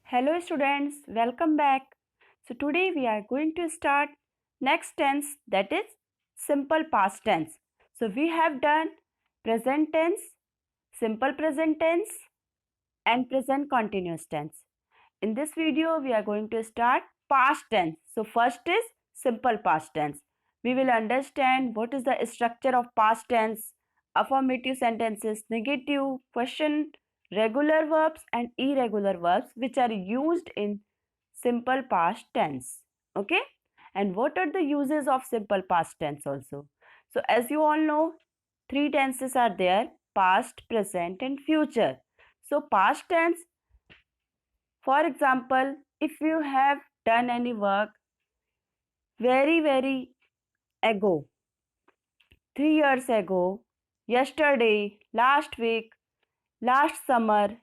Hello students, welcome back. So today we are going to start next tense, that is simple past tense. So we have done present tense, simple present tense and present continuous tense. In this video we are going to start past tense. So first is simple past tense. We will understand what is the structure of past tense, affirmative sentences, negative, question, regular verbs and irregular verbs which are used in simple past tense. Okay? And what are the uses of simple past tense also? So as you all know, three tenses are there: past, present and future. So past tense, for example, if you have done any work very ago, 3 years ago, yesterday, last week, last summer,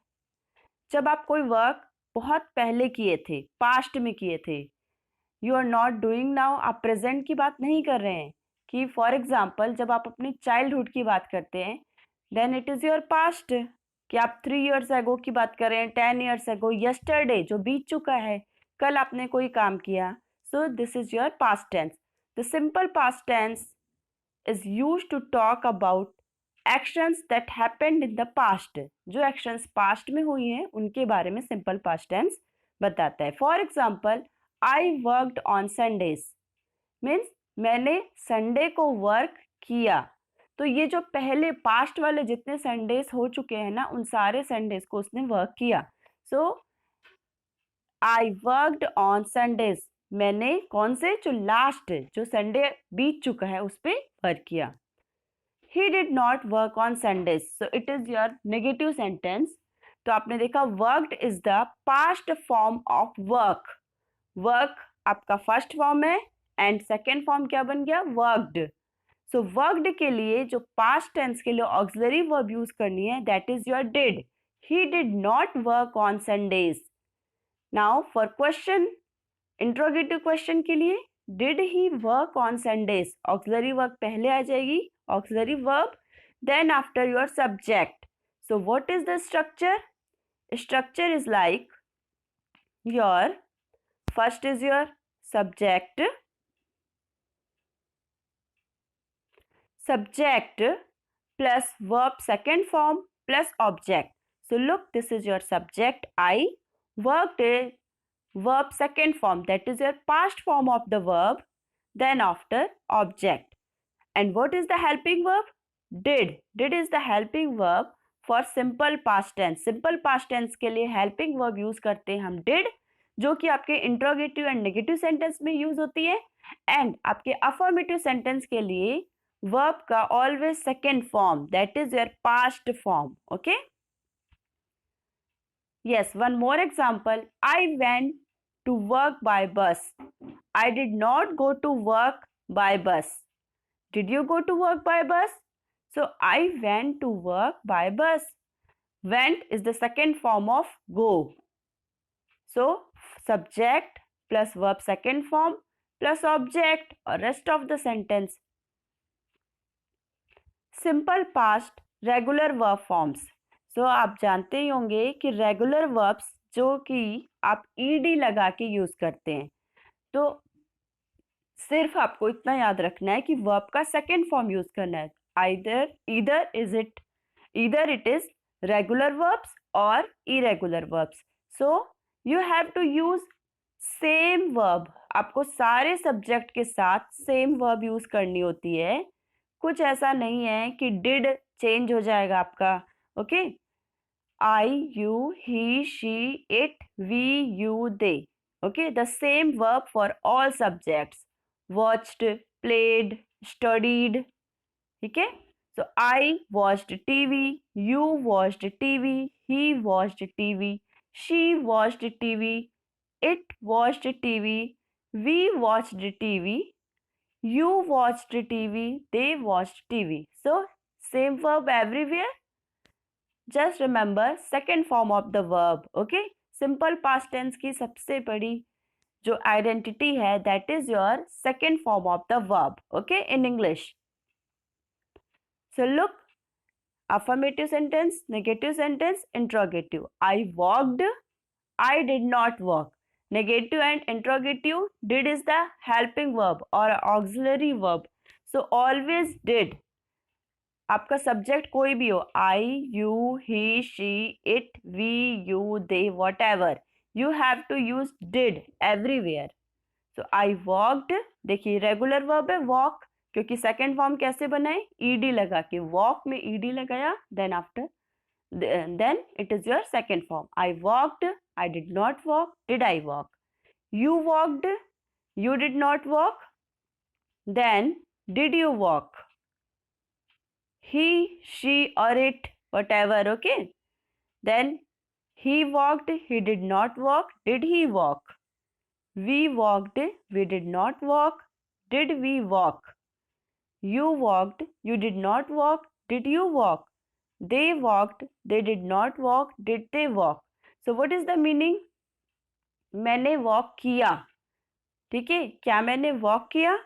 जब आप कोई work बहुत पहले किए थे, past में किए थे, you are not doing now, आप प्रेजेंट की बात नहीं कर रहे हैं कि फॉर एग्जाम्पल जब आप अपनी चाइल्डहुड की बात करते हैं then it is your past, कि आप 3 years ago की बात कर रहे हैं, 10 years ago, yesterday जो बीत चुका है, कल आपने कोई काम किया, so this is your past tense. The simple past tense is used to talk about actions that happened in the past. जो actions past में हुई हैं उनके बारे में simple past tense बताता है. For example, I worked on Sundays means मैंने संडे को वर्क किया. तो ये जो पहले पास्ट वाले जितने संडेज हो चुके हैं ना, उन सारे संडेज को उसने वर्क किया. सो आई वर्कड ऑन संडेज, मैंने कौन से, जो लास्ट, जो संडे बीत चुका है उस पर वर्क किया. ही did not work on Sundays, so it is your negative sentence. तो आपने देखा worked is the past form of work. Work आपका फर्स्ट फॉर्म है एंड सेकेंड फॉर्म क्या बन गया, वर्कड. सो वर्कड के लिए जो पास्ट टेंस के लिए ऑक्सिलरी वर्ब यूज करनी है, that is your did. He did not work on Sundays. Now for question, interrogative question के लिए did he work on Sundays, auxiliary verb पहले आ जाएगी, auxiliary verb, then after your subject. So what is the structure? Structure is like your first is your subject plus verb second form plus object. So look, this is your subject. I worked a verb second form, that is your past form of the verb, then after object. And what is the helping verb? Did. Did is the helping verb for simple past tense. Simple past tense के लिए helping verb use करते हैं हम did, जो कि आपके interrogative and negative sentence में use होती है. एंड आपके अफर्मेटिव सेंटेंस के लिए वर्ब का always second form, that is your past form. Okay, yes, one more example. I went to work by bus. I did not go to work by bus. Did you go to work by bus? So I went to work by bus. Went is the second form of go. So subject plus verb second form plus object or rest of the sentence. Simple past regular verb forms. So आप जानते ही होंगे कि regular verbs जो कि आप ed लगा के use करते हैं, तो सिर्फ आपको इतना याद रखना है कि verb का second form यूज करना है. either it is regular verbs or irregular verbs. So you have to use same verb. आपको सारे सब्जेक्ट के साथ सेम वर्ब यूज करनी होती है. कुछ ऐसा नहीं है कि डिड चेंज हो जाएगा आपका. Okay, I, you, he, she, it, we, you, they. Okay, the same verb for all subjects. Watched, played, studied. ठीक है. So I watched TV, you watched TV, he watched TV, she watched TV, it watched TV, we watched TV, you watched TV, they watched TV. So same verb everywhere. Just remember second form of the verb. Okay, simple past tense की सबसे बड़ी जो identity है, that is your second form of the verb. Okay, in English. So look, affirmative sentence, negative sentence, interrogative. I walked, I did not walk. Negative and interrogative, did is the helping verb or auxiliary verb. So always did. आपका subject कोई भी हो, I, you, he, she, it, we, you, they, whatever, you have to use did everywhere. So I walked, देखिए regular verb है walk, क्योंकि second form कैसे बनाए, ED लगा के, वॉक में ईडी लगाया, then after then it is your second form. I walked, I did not walk, did I walk? You walked, you did not walk, then did you walk? He, she, or it, whatever, okay? Then he walked, he did not walk, did he walk? We walked, we did not walk, did we walk? You walked, you did not walk, did you walk? They walked, they did not walk, did they walk? So what is the meaning? मैंने walk किया, ठीक है, क्या मैंने walk किया,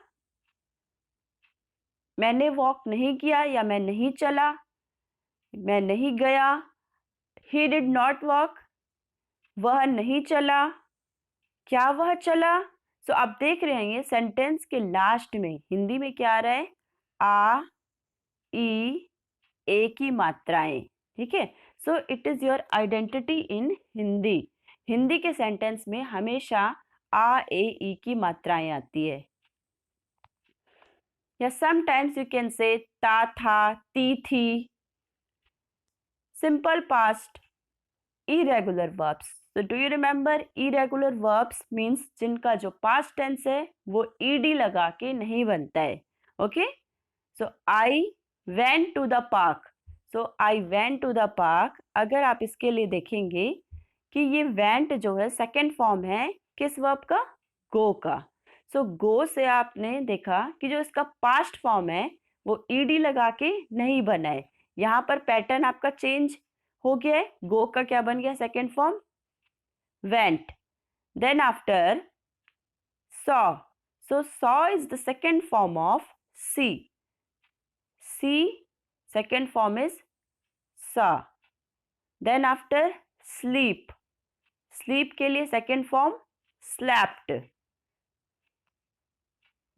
मैंने walk नहीं किया या मैं नहीं चला, मैं नहीं गया. ही डिड नॉट वॉक, वह नहीं चला, क्या वह चला. सो आप देख रहे हैं सेंटेंस के लास्ट में हिंदी में क्या आ रहा है, आ, ई, ए की मात्राएं, ठीक है. सो it is your identity in Hindi. Hindi के सेंटेंस में हमेशा आ, ए, ई की मात्राएं आती है. या समटाइम्स यू कैन से ता, था, ती, थी. Simple past irregular verbs. So do you remember irregular verbs means जिनका जो past tense है वो ed लगा के नहीं बनता है. Okay? So I went to the park. So I went to the park. अगर आप इसके लिए देखेंगे कि ये went जो है second form है किस verb का, go का. So go से आपने देखा कि जो इसका past form है वो ed लगा के नहीं बना है. यहाँ पर पैटर्न आपका चेंज हो गया है. गो का क्या बन गया second form, went. Then after saw. So saw is the second form of see. See second form is saw. Then after sleep. Sleep के लिए second form slept.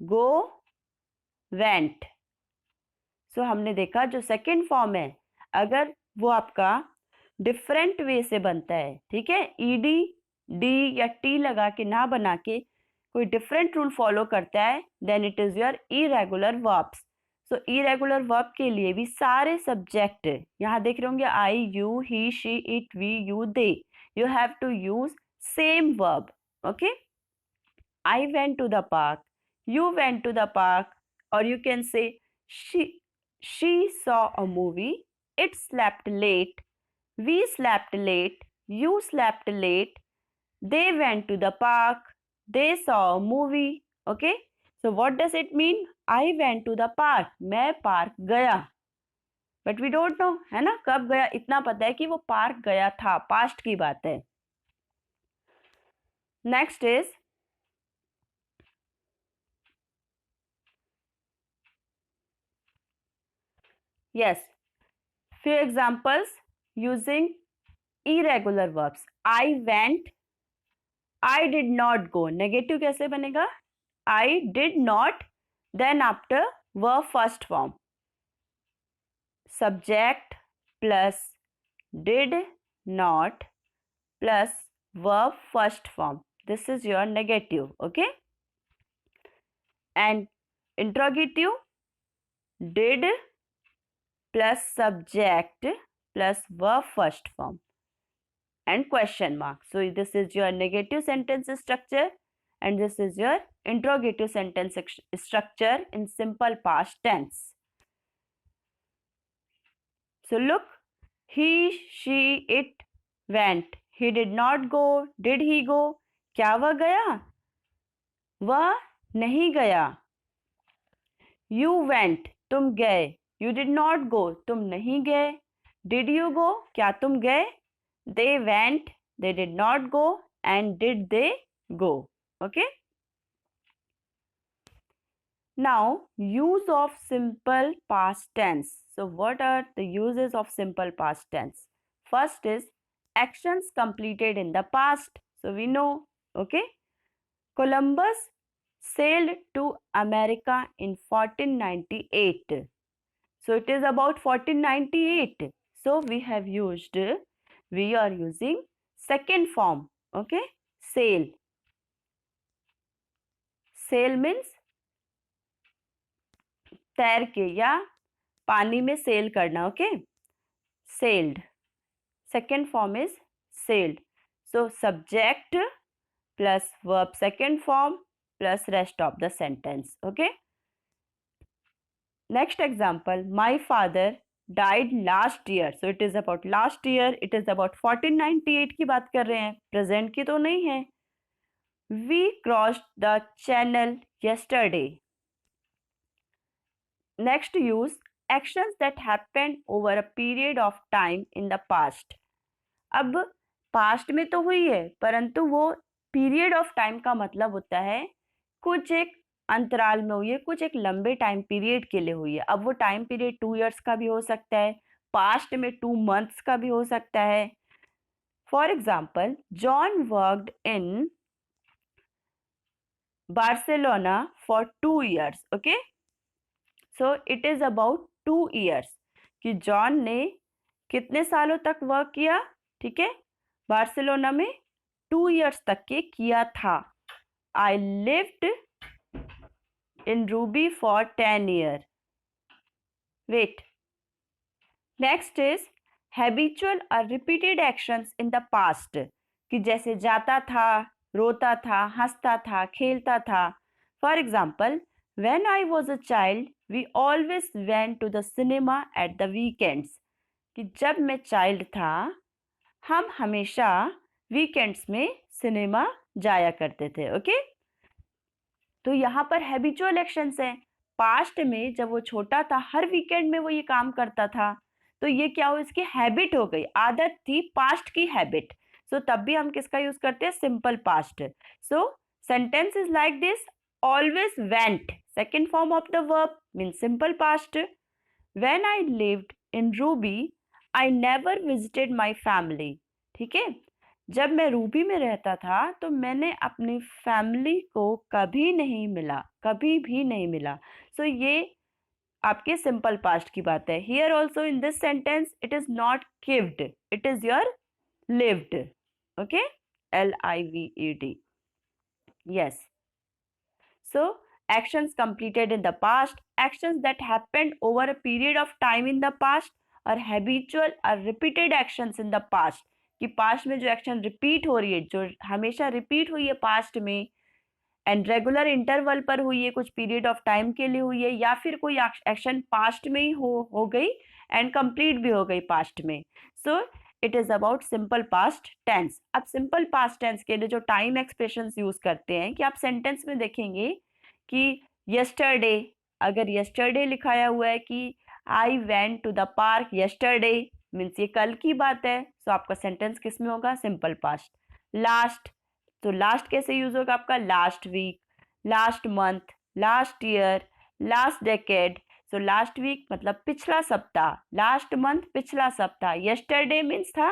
Go, went. सो हमने देखा जो सेकेंड फॉर्म है अगर वो आपका डिफरेंट वे से बनता है, ठीक है, ईडी, डी या टी लगा के ना बना के कोई डिफरेंट रूल फॉलो करता है, then it is your irregular verbs. So irregular verb के लिए भी सारे सब्जेक्ट यहाँ देख रहे होंगे, I, you, he, she, it, we, you, they. You have to use same verb. Okay, I went to the park, you went to the park, और you can say she saw a movie, it slept late, we slept late, you slept late, they went to the park, they saw a movie. Okay, so what does it mean? I went to the park, मैं park गया, but we don't know है ना कब गया. इतना पता है कि वो पार्क गया था, पास्ट की बात है. Next is yes, few examples using irregular verbs. I went, I did not go. Negative कैसे बनेगा, I did not, then after verb first form, subject plus did not plus verb first form. This is your negative. Okay, and interrogative, did plus subject plus verb first form and question mark. So this is your negative sentence structure and this is your interrogative sentence structure in simple past tense. So look, he, she, it went. He did not go. Did he go? क्या वह गया, वह नहीं गया. You went, तुम गए. You did not go, तुम नहीं गए. Did you go, क्या तुम गए. They went, they did not go, and did they go. Okay. Now use of simple past tense. So what are the uses of simple past tense? First is actions completed in the past. So we know, okay, Columbus sailed to America in 1498. So it is about 1498. So we are using second form, okay, sail. Sail means तैर के या पानी में cell करना, okay, sailed. Second form is sailed. So subject plus verb second form plus rest of the sentence, okay. Next example, my father died last year. So it is about last year, it is about 1498 की बात कर रहे हैं, present की तो नहीं है. We crossed the channel yesterday. Next, use actions that happened over a period of time in the past. अब past में तो हुई है, परंतु वो period of time का मतलब होता है कुछ एक अंतराल में हुई है, कुछ एक लंबे टाइम पीरियड के लिए हुई है. अब वो टाइम पीरियड 2 years का भी हो सकता है, पास्ट में 2 months का भी हो सकता है. For example, John worked in Barcelona for 2 years. Okay, so it is about 2 years कि जॉन ने कितने सालों तक वर्क किया, ठीक है, बार्सिलोना में 2 years तक के किया था. I lived in Ruby for 10 years. Wait. Next is habitual or repeated actions in the past. कि जैसे जाता था, रोता था, हंसता था, खेलता था. For example, when I was a child, we always went to the cinema at the weekends. कि जब मैं child था, हम हमेशा weekends में सिनेमा जाया करते थे. ओके, तो यहाँ पर हैबिचुअल एक्शंस हैं. पास्ट में जब वो छोटा था, हर वीकेंड में वो ये काम करता था, तो ये क्या हो, इसकी हैबिट हो गई, आदत थी, पास्ट की हैबिट. सो तब भी हम किसका यूज करते हैं, simple past. So sentence is like this, always went, second form of the verb mean simple past. When I lived in Ruby I never visited my family. ठीक है, जब मैं रूबी में रहता था तो मैंने अपनी फैमिली को कभी नहीं मिला, कभी भी नहीं मिला. सो ये आपके सिंपल पास्ट की बात है. Here also in this sentence it is not gived, it is your lived. Okay, LIVED. Yes, so actions completed in the past, actions that happened over a period of time in the past, or habitual or repeated actions in the past. कि past में जो action repeat हो रही है, जो हमेशा repeat हुई है पास्ट में, एंड रेगुलर इंटरवल पर हुई है, कुछ पीरियड ऑफ टाइम के लिए हुई है, या फिर कोई एक्शन पास्ट में ही हो गई एंड कंप्लीट भी हो गई पास्ट में. So it is about simple past tense. अब सिंपल पास्ट टेंस के लिए जो टाइम एक्सप्रेशंस यूज करते हैं, कि आप सेंटेंस में देखेंगे कि यस्टरडे, अगर यस्टरडे लिखाया हुआ है कि I went to the park yesterday, means ये कल की बात है. सो आपका सेंटेंस किस में होगा, सिंपल पास्ट. लास्ट, तो लास्ट कैसे यूज होगा आपका, last week, last month, last year, last decade. So last week मतलब पिछला सप्ताह, लास्ट मंथ पिछला सप्ताह, यस्टरडे मीन्स था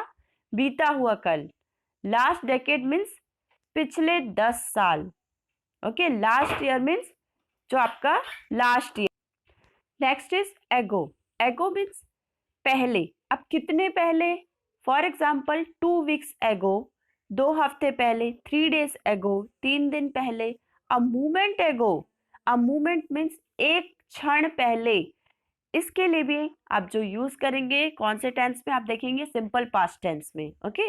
बीता हुआ कल, लास्ट डेकेड मीन्स पिछले 10 साल. ओके, लास्ट ईयर मीन्स जो आपका लास्ट ईयर. नेक्स्ट इज एगो. एगो मीन्स पहले. अब कितने पहले, फॉर एग्जाम्पल 2 weeks एगो, 2 हफ्ते पहले, 3 days एगो, 3 दिन पहले. अ मोमेंट एगो, अ मोमेंट मीन्स एक क्षण पहले. इसके लिए भी आप जो यूज करेंगे कौन से टेंस में, आप देखेंगे सिंपल पास्ट टेंस में. ओके,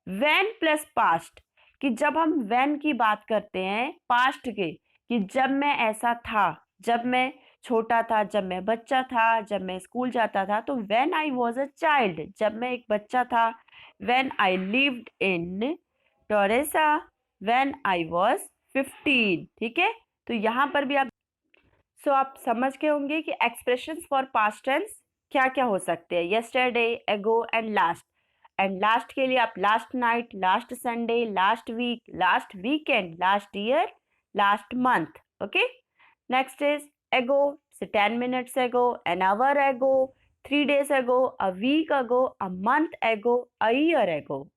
व्हेन प्लस पास्ट, कि जब हम व्हेन की बात करते हैं पास्ट के, कि जब मैं ऐसा था, जब मैं छोटा था, जब मैं बच्चा था, जब मैं स्कूल जाता था, तो when I was a child, जब मैं एक बच्चा था. व्हेन आई लिव्ड इन टोरेसा व्हेन आई वॉज 15. ठीक है, तो यहाँ पर भी आप आप समझ के होंगे कि एक्सप्रेशंस फॉर पास्ट टेंस क्या क्या हो सकते हैं. यस्टरडे, एगो एंड लास्ट. एंड लास्ट के लिए आप last night, last Sunday, last week, last weekend, last year, last month. Okay, next is ago, so 10 minutes ago, an hour ago, 3 days ago, a week ago, a month ago, a year ago.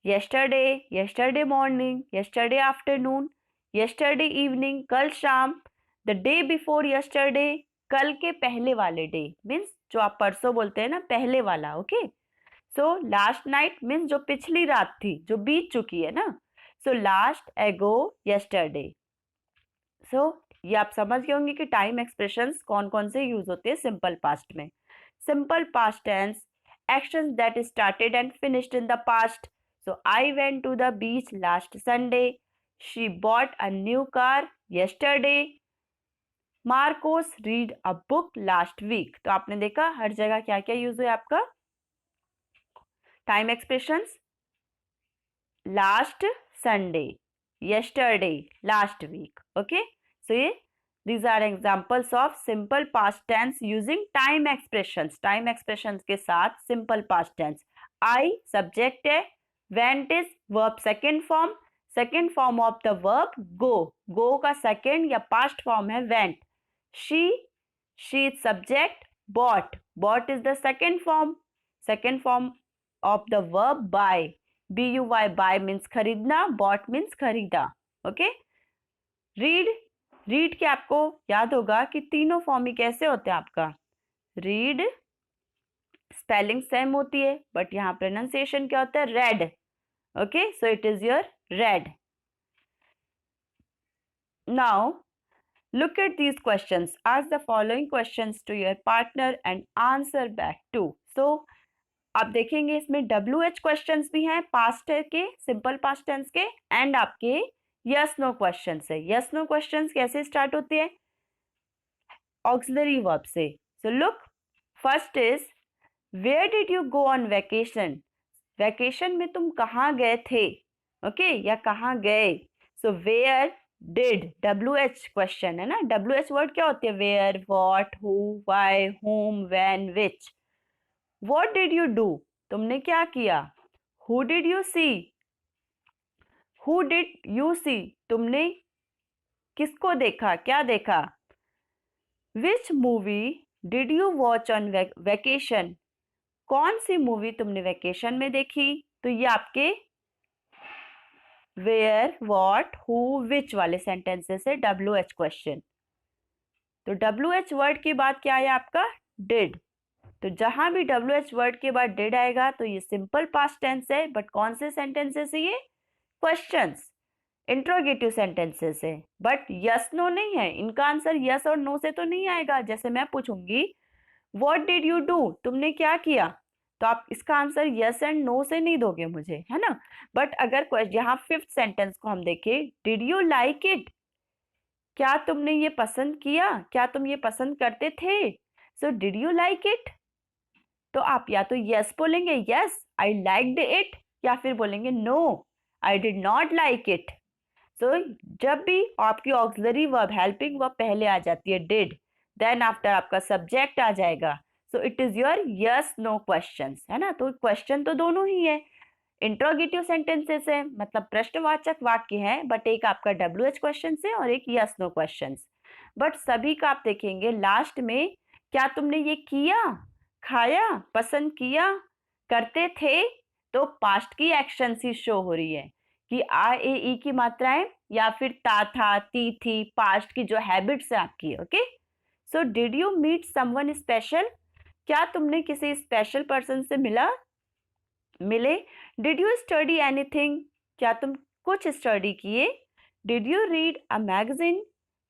Yesterday, yesterday morning, yesterday afternoon, yesterday evening, कल शाम, the day before yesterday, कल के पहले वाले day means जो आप परसों बोलते हैं ना, पहले वाला. Okay, so last night means जो पिछली रात थी, जो बीत चुकी है ना. सो लास्ट, एगो, यस्टरडे. सो ये आप समझ गए होंगे कि टाइम एक्सप्रेशंस कौन कौन से यूज होते हैं सिंपल पास्ट में. Simple past tense, actions that started and finished in the past. So I went to the beach last Sunday. She bought a new car yesterday. Marcos read a book last week. तो आपने देखा हर जगह क्या क्या use है आपका time expressions. Last Sunday, yesterday, last week. Okay, so these are examples of simple past tense using time expressions. Time expressions के साथ simple past tense. I subject है, went is verb second form of the verb go. Go का second या past form है went. She is subject. Bought is the second form of the verb buy. buy means खरीदना, bought means खरीदा. Okay, read के आपको याद होगा कि तीनों फॉर्म ही कैसे होते हैं आपका. रीड स्पेलिंग सेम होती है बट यहाँ प्रोनाउंसिएशन क्या होता है, red. Okay, so it is your red. Now look at these questions. Ask the following questions to your partner and answer back too. So आप देखेंगे इसमें WH क्वेश्चंस भी हैं पास्ट के, सिंपल पास्ट टेंस के, एंड आपके yes no questions है. Yes no questions कैसे स्टार्ट होती है, ऑक्सिलरी वर्ब से. So look, first is where did you go on vacation. Vacation में तुम कहाँ गए थे. ओके, या कहाँ गए. So where, did, WH question है ना. WH वर्ड क्या होती है, where, what, who, why, whom, when, which. What did you do? तुमने क्या किया. Who did you see? Who did you see? तुमने किसको देखा, क्या देखा. Which movie did you watch on vacation? कौन सी मूवी तुमने वेकेशन में देखी. तो ये आपके where, what, who, which वाले सेंटेंसेस है WH क्वेश्चन. तो WH वर्ड के बाद क्या आया आपका, did. तो जहां भी WH वर्ड के बाद डिड आएगा तो ये सिंपल पास्ट टेंस है. बट कौन से सेंटेंसेस है ये, क्वेश्चंस, इंट्रोगेटिव सेंटेंसेस है. बट यस नो नहीं है, इनका आंसर यस और नो से तो नहीं आएगा. जैसे मैं पूछूंगी व्हाट डिड यू डू, तुमने क्या किया, तो आप इसका आंसर यस एंड नो से नहीं दोगे मुझे, है ना. बट अगर यहाँ फिफ्थ सेंटेंस को हम देखें, डिड यू लाइक इट, क्या तुमने ये पसंद किया, क्या तुम ये पसंद करते थे. सो डिड यू लाइक इट, तो आप या तो यस बोलेंगे, यस आई लाइक्ड इट, या फिर बोलेंगे no I did not like it. So जब भी आपकी ऑक्सिलरी वर्ब, हेल्पिंग वर्ब पहले आ जाती है डिड, देन आफ्टर आपका सब्जेक्ट आ जाएगा. So it is your yes no questions, है ना. तो क्वेश्चन तो दोनों ही है, इंट्रोगेटिव सेंटेंसेस है, मतलब प्रश्नवाचक वाक्य है. बट एक आपका WH क्वेश्चन है और एक यस नो क्वेश्चन. बट सभी का आप देखेंगे लास्ट में, क्या तुमने ये किया, खाया, पसंद किया, करते थे, तो पास्ट की एक्शन ही शो हो रही है कि आ ए ई की मात्राएं या फिर ता था, ती थी, पास्ट की जो हैबिट्स है आपकी. Okay, so did you meet someone special, क्या तुमने किसी स्पेशल पर्सन से मिले. डिड यू स्टडी एनीथिंग, क्या तुम कुछ स्टडी किए. Did you read a magazine,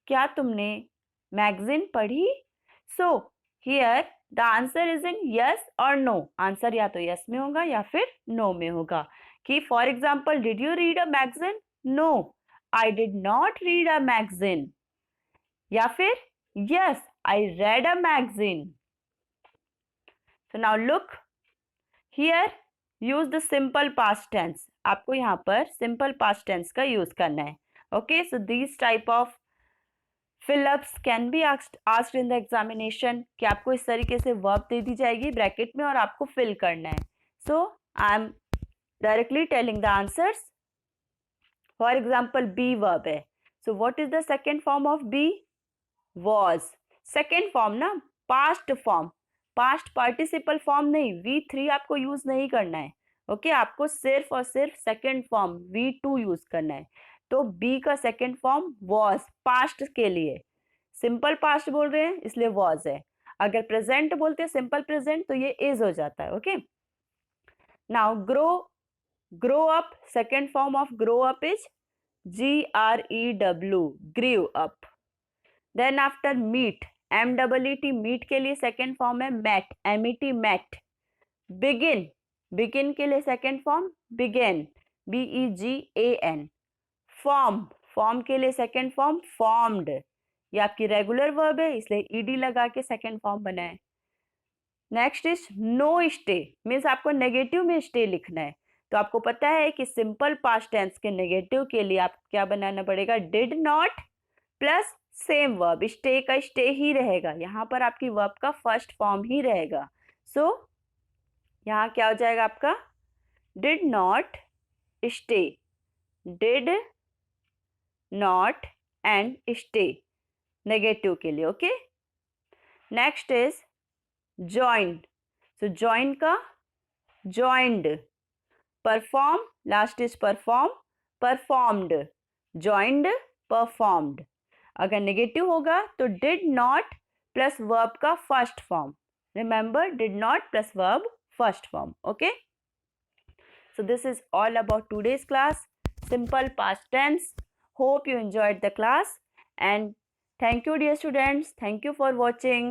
क्या तुमने मैगजीन पढ़ी. So here the answer is in yes और नो. आंसर या तो यस में होगा या फिर नो में होगा. कि for example, did you read a magazine, no I did not read a magazine. या फिर yes I read a magazine. So now look here, use the simple past tense. आपको यहाँ पर सिंपल पास्ट टेंस का use करना है. Okay, so this type of fill ups can be asked in the examination, कि आपको इस तरीके से वर्ब दे दी जाएगी ब्रैकेट में और आपको फिल करना है. So I am directly telling the answers. For example be verb है, so what is the second form of be, was. Second form ना, past form. Past participle form नहीं, V3 आपको यूज नहीं करना है। ओके, आपको सिर्फ और सिर्फ सेकेंड फॉर्म V2 यूज करना है। तो बी का सेकेंड फॉर्म वॉज, पास्ट के लिए। सिंपल पास्ट बोल रहे हैं इसलिए वॉज है। अगर प्रेजेंट बोलते हैं सिंपल प्रेजेंट तो ये इज हो जाता है। Okay, now grow up, second form of grow up is GREW, grew up। Then after meet, MEET, meet के लिए सेकेंड फॉर्म है MET, MET, MET। बिगिन के लिए second form began, BEGAN। Form के लिए सेकेंड फॉर्म फॉर्म्ड। ये आपकी regular verb है इसलिए ED लगा के सेकेंड फॉर्म बना है। Next is no stay, means आपको नेगेटिव में स्टे लिखना है। तो आपको पता है कि सिंपल पास्ट टेंस के नेगेटिव के लिए आप क्या बनाना पड़ेगा, did not plus same verb. Stay का स्टे ही रहेगा, यहाँ पर आपकी वर्ब का फर्स्ट फॉर्म ही रहेगा। सो यहाँ क्या हो जाएगा आपका, did not stay, did not and stay negative के लिए। Okay, next is join. So join का joined, perform, last is perform, performed, joined, performed. अगर नेगेटिव होगा तो डिड नॉट प्लस वर्ब का first form. Remember, did not plus verb first form. Okay, so this is all about today's class, simple past tense. Hope you enjoyed the class and thank you dear students, thank you for watching.